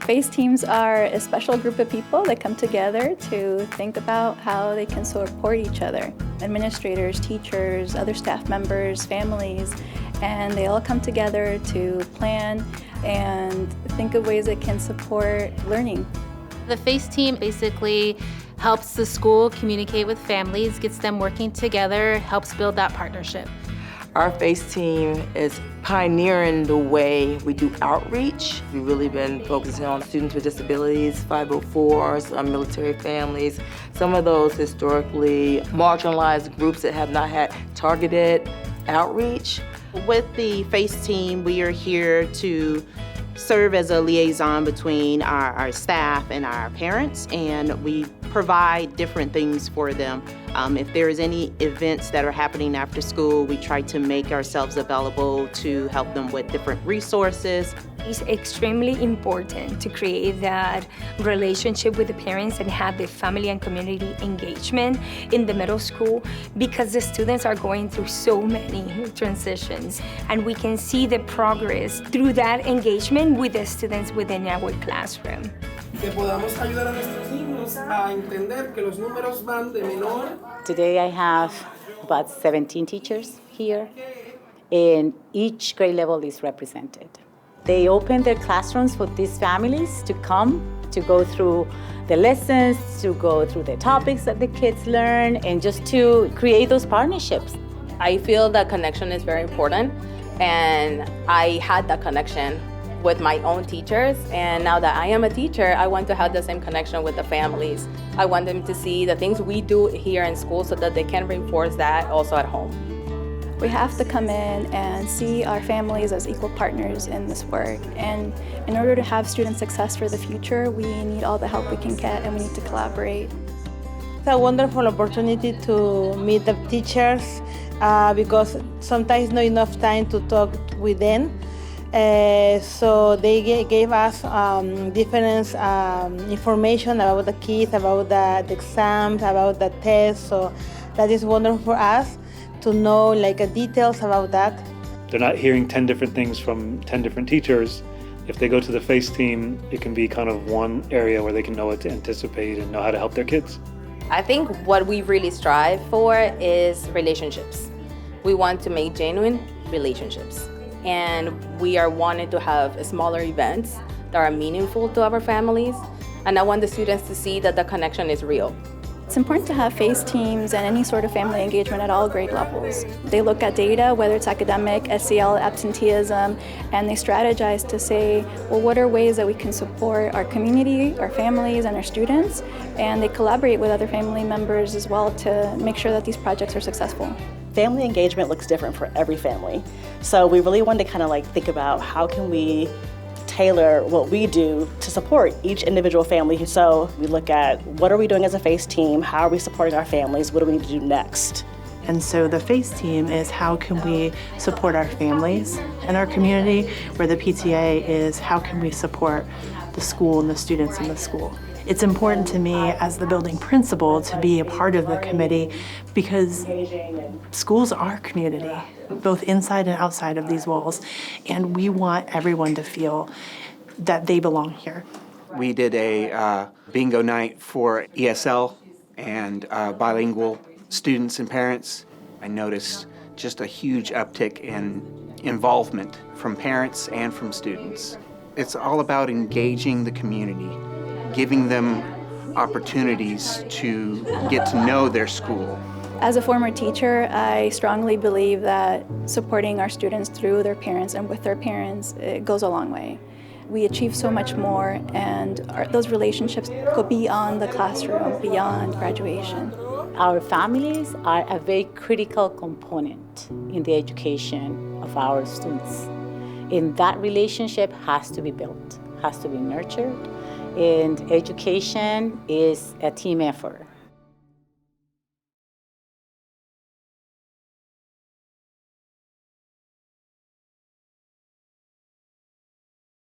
FACE teams are a special group of people that come together to think about how they can support each other. Administrators, teachers, other staff members, families, and they all come together to plan and think of ways that can support learning. The FACE team basically helps the school communicate with families, gets them working together, helps build that partnership. Our FACE team is pioneering the way we do outreach. We've really been focusing on students with disabilities, 504s, military families, some of those historically marginalized groups that have not had targeted outreach. With the FACE team, we are here to serve as a liaison between our staff and our parents, and we provide different things for them. If there's any events that are happening after school, we try to make ourselves available to help them with different resources. It's extremely important to create that relationship with the parents and have the family and community engagement in the middle school, because the students are going through so many transitions, and we can see the progress through that engagement with the students within our classroom. Que podamos ayudar a nuestros niños a entender que los números van de menor. Today I have about 17 teachers here, and each grade level is represented. They open their classrooms for these families to come, to go through the lessons, to go through the topics that the kids learn, and just to create those partnerships. I feel that connection is very important, and I had that connection with my own teachers, and now that I am a teacher, I want to have the same connection with the families. I want them to see the things we do here in school so that they can reinforce that also at home. We have to come in and see our families as equal partners in this work. And in order to have student success for the future, we need all the help we can get, and we need to collaborate. It's a wonderful opportunity to meet the teachers because sometimes not enough time to talk with them. So they gave us different information about the kids, about the exams, about the tests. So that is wonderful for us to know details about that. They're not hearing 10 different things from 10 different teachers. If they go to the FACE team, it can be kind of one area where they can know what to anticipate and know how to help their kids. I think what we really strive for is relationships. We want to make genuine relationships. And we are wanting to have smaller events that are meaningful to our families. And I want the students to see that the connection is real. It's important to have FACE teams and any sort of family engagement at all grade levels. They look at data, whether it's academic, SEL, absenteeism, and they strategize to say, well, what are ways that we can support our community, our families, and our students? And they collaborate with other family members as well to make sure that these projects are successful. Family engagement looks different for every family. So we really wanted to kind of think about how can we tailor what we do to support each individual family. So we look at what are we doing as a FACE team, how are we supporting our families, what do we need to do next? And so the FACE team is how can we support our families and our community, where the PTA is how can we support the school and the students in the school. It's important to me as the building principal to be a part of the committee because schools are community, both inside and outside of these walls, and we want everyone to feel that they belong here. We did a bingo night for ESL and bilingual students and parents. I noticed just a huge uptick in involvement from parents and from students. It's all about engaging the community, giving them opportunities to get to know their school. As a former teacher, I strongly believe that supporting our students through their parents and with their parents, it goes a long way. We achieve so much more, and those relationships go beyond the classroom, beyond graduation. Our families are a very critical component in the education of our students. And that relationship has to be built, has to be nurtured. And education is a team effort.